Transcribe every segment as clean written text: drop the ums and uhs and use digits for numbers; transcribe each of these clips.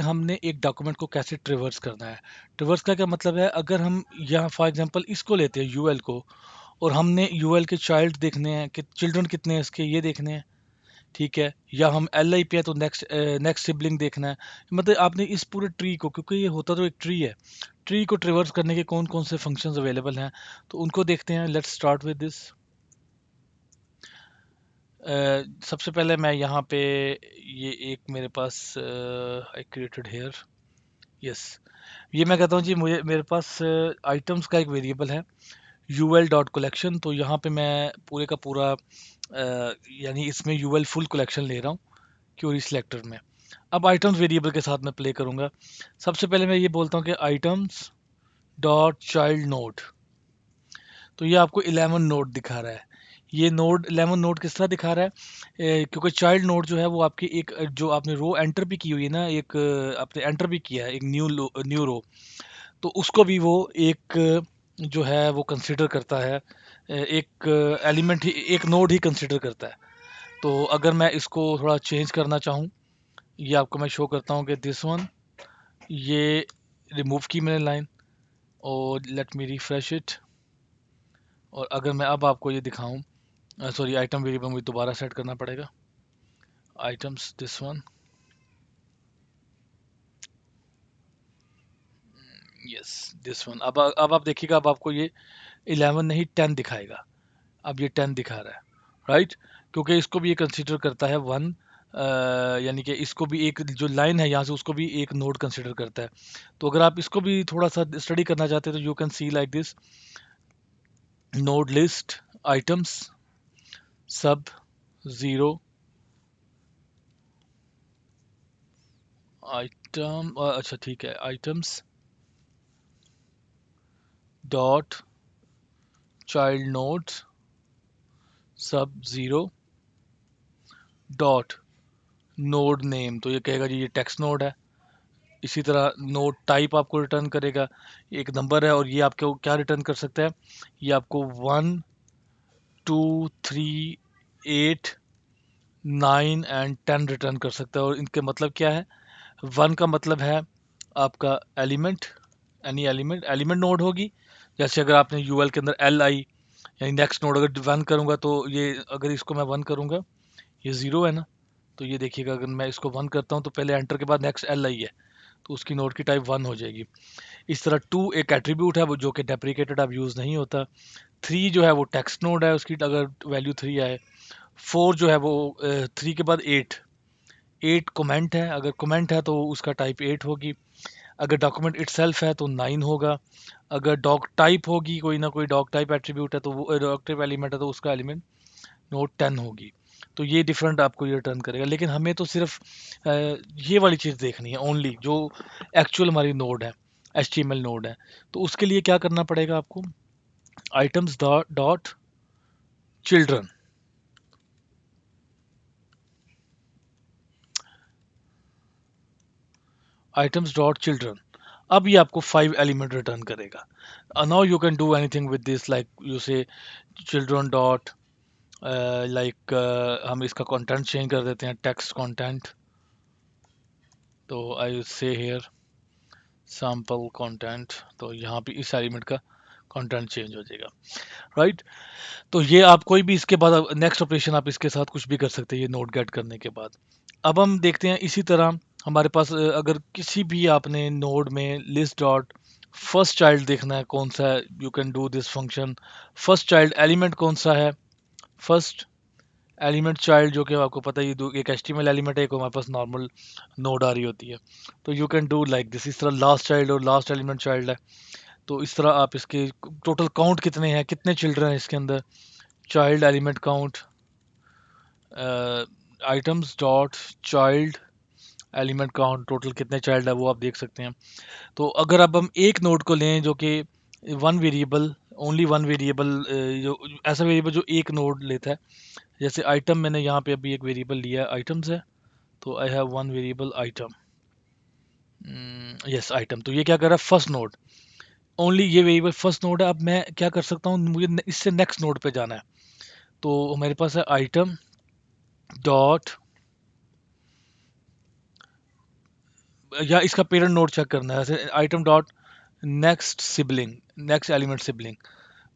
हमने एक डॉक्यूमेंट को कैसे ट्रिवर्स करना है। ट्रिवर्स का क्या मतलब है, अगर हम यहाँ फॉर एग्जांपल इसको लेते हैं यूएल को, और हमने यूएल के चाइल्ड देखने हैं कि चिल्ड्रन कितने हैं इसके, ये देखने हैं, ठीक है, या हम एल आई पे है तो नेक्स्ट नेक्स्ट सिबलिंग देखना है। मतलब आपने इस पूरे ट्री को, क्योंकि ये होता तो एक ट्री है, ट्री को ट्रिवर्स करने के कौन कौन से फंक्शंस अवेलेबल हैं, तो उनको देखते हैं। Let's start with this. सबसे पहले मैं यहाँ पे, ये एक मेरे पास आई क्रिएटेड हेयर, यस, ये मैं कहता हूँ जी, मुझे मेरे पास आइटम्स का एक वेरिएबल है यूएल डॉट कलेक्शन। तो यहाँ पे मैं पूरे का पूरा यानी इसमें यूएल फुल कलेक्शन ले रहा हूँ क्यूरी सिलेक्टर में। अब आइटम्स वेरिएबल के साथ मैं प्ले करूँगा। सबसे पहले मैं ये बोलता हूँ कि आइटम्स डॉट चाइल्ड नोड, तो ये आपको 11 नोड दिखा रहा है। ये नोड 11 नोड किस तरह दिखा रहा है, क्योंकि चाइल्ड नोड जो है वो आपकी एक जो आपने रो एंटर भी की हुई है ना, एक आपने एंटर भी किया है एक न्यू रो, तो उसको भी वो एक जो है वो कंसिडर करता है, एक एलिमेंट ही, एक नोड ही कंसिडर करता है। तो अगर मैं इसको थोड़ा चेंज करना चाहूँ, ये आपको मैं शो करता हूँ कि दिस वन, ये रिमूव की मैंने लाइन, और लेट मी रिफ्रेश इट। और अगर मैं अब आपको ये दिखाऊं, सॉरी, आइटम वेरिएबल मुझे दोबारा सेट करना पड़ेगा, items this one, yes this one. अब आप देखिएगा, अब आपको ये 11 नहीं 10 दिखाएगा। अब ये 10 दिखा रहा है, राइट, क्योंकि इसको भी ये कंसिडर करता है वन, यानी कि इसको भी एक जो लाइन है यहाँ से उसको भी एक नोड कंसिडर करता है। तो अगर आप इसको भी थोड़ा सा स्टडी करना चाहते हैं तो you can see like this, node list items सब ज़ीरो, आइटम, अच्छा ठीक है, आइटम्स डॉट चाइल्ड नोड्स सब ज़ीरो डॉट नोड नेम, तो ये कहेगा जी ये टेक्स्ट नोड है। इसी तरह नोड टाइप आपको रिटर्न करेगा, एक नंबर है, और ये आपको क्या रिटर्न कर सकता है, ये आपको 1 2 3 8 9 एंड 10 रिटर्न कर सकता है। और इनके मतलब क्या है, वन का मतलब है आपका element, any element, element node होगी। जैसे अगर आपने यूएल के अंदर एल आई, यानी नेक्स्ट नोड अगर वन करूंगा तो ये, अगर इसको मैं वन करूंगा, ये ज़ीरो है ना, तो ये देखिएगा अगर मैं इसको वन करता हूँ तो पहले एंटर के बाद नेक्स्ट एल आई है, तो उसकी नोड की टाइप वन हो जाएगी। इस तरह टू एक एट्रीब्यूट है वो जो कि डेप्रिकेटेड अब यूज़ नहीं होता। थ्री जो है वो टेक्स्ट नोड है, उसकी अगर वैल्यू थ्री आए। फोर जो है वो थ्री के बाद एट, एट कमेंट है, अगर कमेंट है तो उसका टाइप एट होगी। अगर डॉक्यूमेंट इटसेल्फ है तो नाइन होगा। अगर डॉक टाइप होगी, कोई ना कोई डॉक टाइप एट्रीब्यूट है तो वो डॉक टाइप एलिमेंट है तो उसका एलिमेंट नोड टेन होगी। तो ये डिफरेंट आपको ये रिटर्न करेगा, लेकिन हमें तो सिर्फ अ, ये वाली चीज़ देखनी है ओनली, जो एक्चुअल हमारी नोड है, HTML नोड है। तो उसके लिए क्या करना पड़ेगा आपको, items dot children, items dot children, अब ये आपको फाइव एलिमेंट रिटर्न करेगा। Now you can do anything with this, like you से चिल्ड्रन डॉट, लाइक हम इसका कंटेंट चेंज कर देते हैं, टेक्स्ट कंटेंट, तो आई से हेयर सैम्पल कंटेंट, तो यहाँ पे इस एलिमेंट का कंटेंट चेंज हो जाएगा, राइट। तो ये आप कोई भी इसके बाद नेक्स्ट ऑपरेशन आप इसके साथ कुछ भी कर सकते हैं ये नोट गेट करने के बाद। अब हम देखते हैं इसी तरह हमारे पास अगर किसी भी आपने नोड में लिस्ट डॉट फर्स्ट चाइल्ड देखना है कौन सा है, you can do this function. First child element कौन सा है, फर्स्ट एलिमेंट चाइल्ड, जो कि आपको पता है ये दो, एक HTML एलिमेंट है, एक हमारे पास नॉर्मल नोड आ रही होती है। तो you can do like this, इस तरह लास्ट चाइल्ड, और लास्ट एलिमेंट चाइल्ड है, तो इस तरह आप इसके टोटल काउंट कितने हैं, कितने चिल्ड्रन हैं इसके अंदर, child element count, items dot child element count, total कितने चाइल्ड है वो आप देख सकते हैं। तो अगर अब हम एक नोड को लें जो कि one variable, only one variable, जो ऐसा वेरिएबल जो एक नोड लेता है, जैसे आइटम, मैंने यहाँ पे अभी एक वेरिएबल लिया है आइटम्स है, तो I have one variable item, yes item, तो ये क्या कर रहा है, फर्स्ट नोड, ओनली ये वेरिएबल फर्स्ट नोड है। अब मैं क्या कर सकता हूँ, मुझे इससे नेक्स्ट नोड पे जाना है, तो मेरे पास है आइटम डॉट या इसका पेरेंट नोड चेक करना है, जैसे item dot next sibling, next element sibling.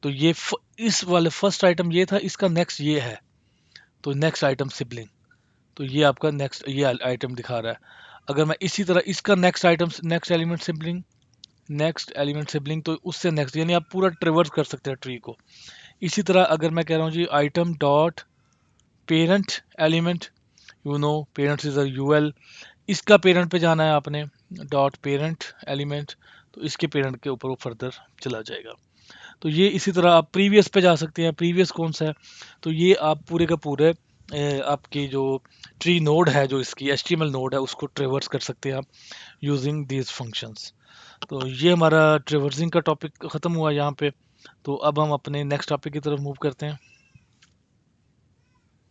तो ये इस वाले फर्स्ट आइटम ये था, इसका नेक्स्ट ये है, तो नेक्स्ट आइटम सिबलिंग। तो ये आपका नेक्स्ट ये आइटम दिखा रहा है। अगर मैं इसी तरह इसका next item, next element sibling, next element sibling, तो उससे नेक्स्ट, यानी आप पूरा ट्रेवर्स कर सकते हैं ट्री को। इसी तरह अगर मैं कह रहा हूँ जी item dot parent element, you know parents is a UL, इसका पेरेंट पे जाना है आपने, डॉट पेरेंट एलिमेंट, तो इसके पेरेंट के ऊपर वो फर्दर चला जाएगा। तो ये इसी तरह आप प्रीवियस पे जा सकते हैं। प्रीवियस कौन सा है, तो ये आप पूरे का पूरे आपकी जो ट्री नोड है, जो इसकी एचटीएमएल नोड है, उसको ट्रेवर्स कर सकते हैं आप यूजिंग दीज फंक्शंस। तो ये हमारा ट्रेवर्सिंग का टॉपिक ख़त्म हुआ यहाँ पे। तो अब हम अपने नेक्स्ट टॉपिक की तरफ मूव करते हैं।